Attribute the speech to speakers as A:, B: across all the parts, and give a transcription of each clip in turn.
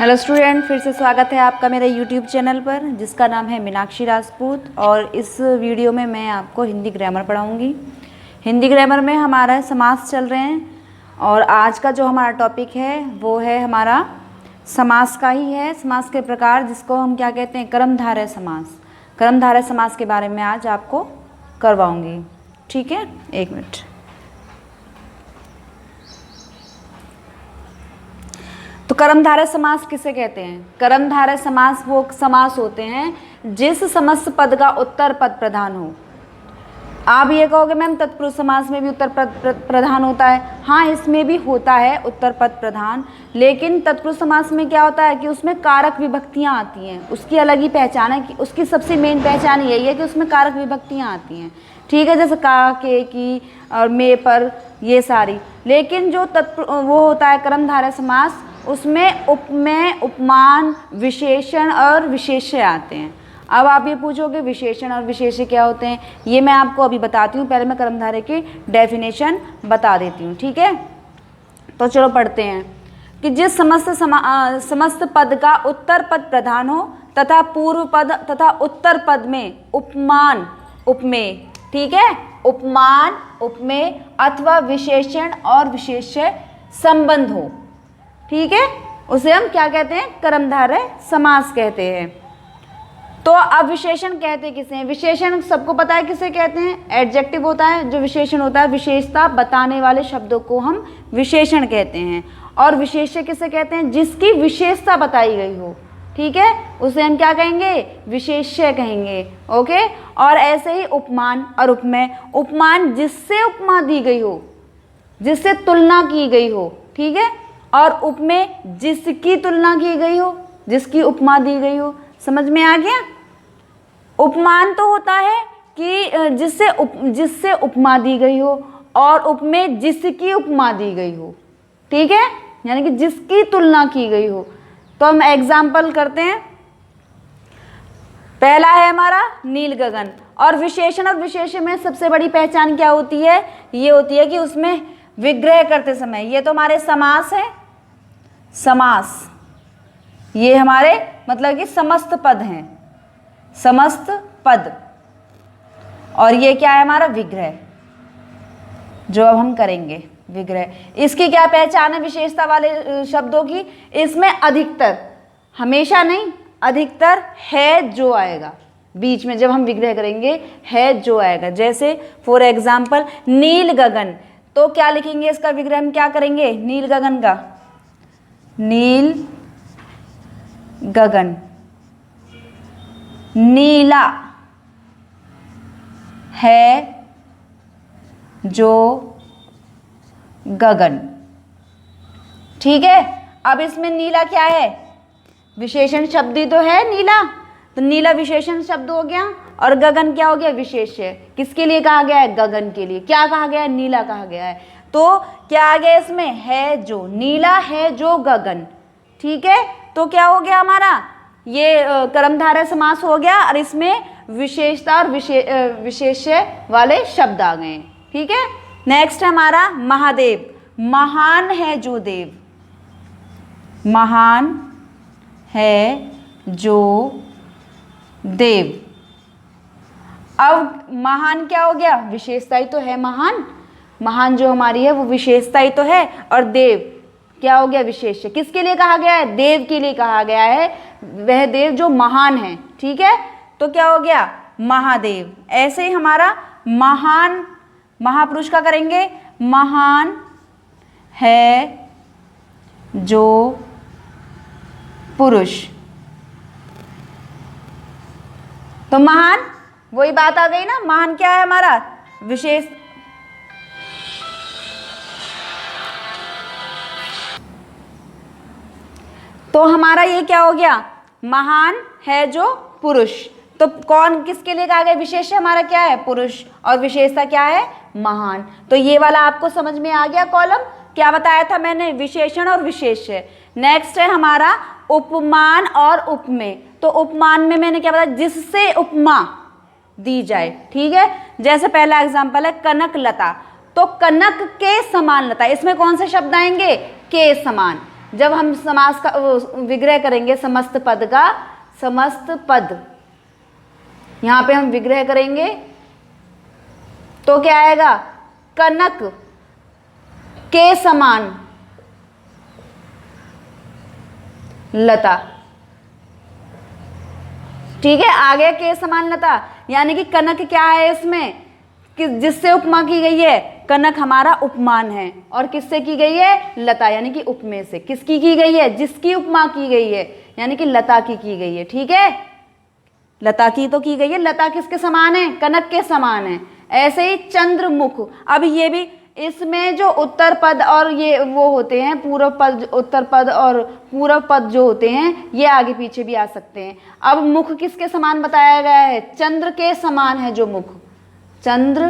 A: Hello student, फिर से स्वागत है आपका मेरे यूट्यूब चैनल पर जिसका नाम है मीनाक्षी राजपूत। और इस वीडियो में मैं आपको हिंदी ग्रामर पढ़ाऊंगी। हिंदी ग्रामर में हमारा समास चल रहे हैं और आज का जो हमारा टॉपिक है वो है हमारा समास का ही है। समास के प्रकार जिसको हम क्या कहते हैं, कर्मधारय समास। कर्मधारय समास के बारे में आज आपको करवाऊँगी। ठीक है, एक मिनट। तो कर्मधारय समास किसे कहते हैं? कर्मधारय समास वो समास होते हैं जिस समस्त पद का उत्तर पद प्रधान हो। आप ये कहोगे मैम तत्पुरुष समास में भी उत्तर पद प्रधान होता है। हाँ, इसमें भी होता है उत्तर पद प्रधान, लेकिन तत्पुरुष समास में क्या होता है कि उसमें कारक विभक्तियाँ आती हैं। उसकी अलग ही पहचान है कि उसकी सबसे मेन पहचान यही है कि उसमें कारक विभक्तियाँ आती हैं। ठीक है, जैसे का, के, की और मे, पर, ये सारी। लेकिन जो वो होता है कर्मधारय समास, उसमें उपमेय, उपमान, विशेषण और विशेष्य आते हैं। अब आप ये पूछोगे विशेषण और विशेष्य क्या होते हैं, ये मैं आपको अभी बताती हूँ। पहले मैं कर्मधारय की डेफिनेशन बता देती हूँ। ठीक है, तो चलो पढ़ते हैं कि जिस समस्त पद का उत्तर पद प्रधान हो तथा पूर्व पद तथा उत्तर पद में उपमान, उपमेय, ठीक है, उपमान, उपमेय अथवा विशेषण और विशेष्य संबंध हो, ठीक है, उसे हम क्या कहते हैं? कर्मधारय समास कहते हैं। तो अब विशेषण कहते किसे हैं? विशेषण सबको पता है किसे कहते हैं? एडजेक्टिव होता है जो विशेषण होता है, विशेषता बताने वाले शब्दों को हम विशेषण कहते हैं। और विशेष्य किसे कहते हैं? जिसकी विशेषता बताई गई हो, ठीक है, उसे हम क्या कहेंगे? विशेष्य कहेंगे। ओके। और ऐसे ही उपमान और उपमेय। उपमान जिससे उपमा दी गई हो, जिससे तुलना की गई हो, ठीक है, और उपमेय जिसकी तुलना की गई हो, जिसकी उपमा दी गई हो। समझ में आ गया? उपमान तो होता है कि जिससे उपमा दी गई हो, और उपमेय जिसकी उपमा दी गई हो, ठीक है, यानी कि जिसकी तुलना की गई हो। तो हम एग्जाम्पल करते हैं। पहला है हमारा नील गगन। और विशेषण और विशेष्य में सबसे बड़ी पहचान क्या होती है? ये होती है कि उसमें विग्रह करते समय, ये तो हमारे समास है, समास, ये हमारे मतलब कि समस्त पद हैं, समस्त पद। और ये क्या है? हमारा विग्रह, जो अब हम करेंगे विग्रह। इसकी क्या पहचान है विशेषता वाले शब्दों की? इसमें अधिकतर, हमेशा नहीं, अधिकतर है जो आएगा बीच में, जब हम विग्रह करेंगे है जो आएगा। जैसे फॉर एग्जाम्पल नील गगन, तो क्या लिखेंगे इसका विग्रह? हम क्या करेंगे नील गगन का? नील गगन, नीला है जो गगन, ठीक है। अब इसमें नीला क्या है? विशेषण शब्द ही तो है नीला, तो नीला विशेषण शब्द हो गया। और गगन क्या हो गया? विशेष्य। किसके लिए कहा गया है? गगन के लिए। क्या कहा गया है? नीला कहा गया है। तो क्या आ गया इसमें? है जो, नीला है जो गगन, ठीक है। तो क्या हो गया हमारा? ये कर्मधारय समास हो गया, और इसमें विशेषता और विशेष्य वाले शब्द आ गए, ठीक है। नेक्स्ट है हमारा महादेव। महान है जो देव, महान है जो देव। अब महान क्या हो गया? विशेषता ही तो है महान, महान जो हमारी है वो विशेषता ही तो है। और देव क्या हो गया? विशेष्य। किसके लिए कहा गया है? देव के लिए कहा गया है, वह देव जो महान है, ठीक है। तो क्या हो गया? महादेव। ऐसे ही हमारा महान, महापुरुष का करेंगे, महान है जो पुरुष। तो महान, वही बात आ गई ना, महान क्या है हमारा? विशेष। तो हमारा ये क्या हो गया? महान है जो पुरुष। तो कौन किसके लिए कहा गया? विशेष्य हमारा क्या है? पुरुष। और विशेषता क्या है? महान। तो ये वाला आपको समझ में आ गया कॉलम? क्या बताया था मैंने? विशेषण और विशेष्य। नेक्स्ट है हमारा उपमान और उपमेय। तो उपमान में मैंने क्या बताया? जिससे उपमा दी जाए, ठीक है। जैसे पहला एग्जांपल है कनक लता, तो कनक के समान लता, इसमें कौन से शब्द आएंगे? के समान। जब हम समास का विग्रह करेंगे समस्त पद का, समस्त पद यहां पे हम विग्रह करेंगे तो क्या आएगा, कनक के समान लता। ठीक है, आगे के समान लता, यानी कि कनक क्या है इसमें, कि जिससे उपमा की गई है, कनक हमारा उपमान है, और किससे की गई है, लता, यानी कि उपमेय से। किसकी की गई है, जिसकी उपमा की गई है, यानी कि लता की गई है। ठीक है, लता की तो की गई है, लता किसके समान है, कनक के समान है। ऐसे ही चंद्रमुख, अब ये भी इसमें जो उत्तर पद और ये वो होते हैं, पूर्व पद, उत्तर पद और पूर्व पद जो होते हैं, ये आगे पीछे भी आ सकते हैं। अब मुख किसके समान बताया गया है, चंद्र के समान है जो मुख, चंद्र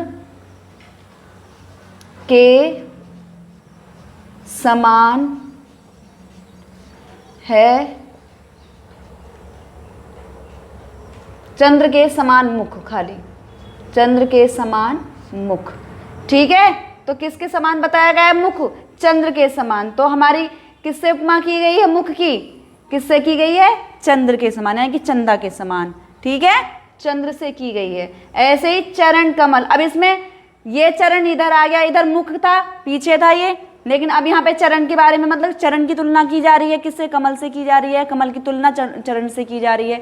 A: के समान है, चंद्र के समान मुख, खाली चंद्र के समान मुख। ठीक है, तो किसके समान बताया गया है, मुख, चंद्र के समान। तो हमारी किससे उपमा की गई है, मुख की, किससे की गई है, चंद्र के समान, यानी कि चंदा के समान। ठीक है, चंद्र से की गई है। ऐसे ही चरण कमल, अब इसमें ये चरण इधर आ गया, इधर मुख था, पीछे था ये, लेकिन अब यहाँ पे चरण के बारे में, मतलब चरण की तुलना की जा रही है, किससे, कमल से की जा रही है, कमल की तुलना चरण से की जा रही है,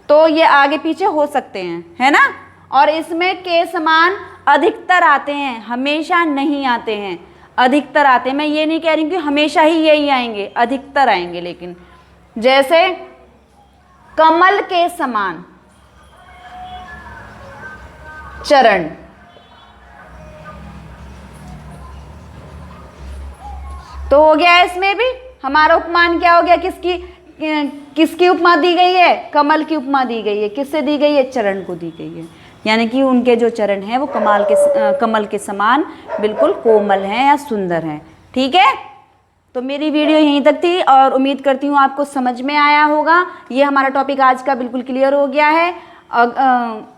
A: तो ये आगे पीछे हो सकते हैं, है ना। और इसमें के समान अधिकतर आते हैं, हमेशा नहीं आते हैं, अधिकतर आते हैं। मैं ये नहीं कह रही कि हमेशा ही यही आएंगे, अधिकतर आएंगे। लेकिन जैसे कमल के समान चरण, तो हो गया इसमें भी हमारा उपमान क्या हो गया, किसकी उपमा दी गई है, कमल की उपमा दी गई है। किससे दी गई है, चरण को दी गई है, यानी कि उनके जो चरण हैं वो कमल के समान बिल्कुल कोमल हैं या सुंदर हैं। ठीक है, तो मेरी वीडियो यहीं तक थी और उम्मीद करती हूँ आपको समझ में आया होगा। ये हमारा टॉपिक आज का बिल्कुल क्लियर हो गया है।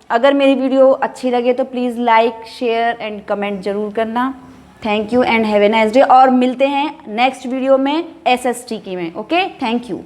A: अगर मेरी वीडियो अच्छी लगे तो please like, share and comment जरूर करना। Thank you and have a nice day, और मिलते हैं नेक्स्ट वीडियो में SST की में। Okay, thank you.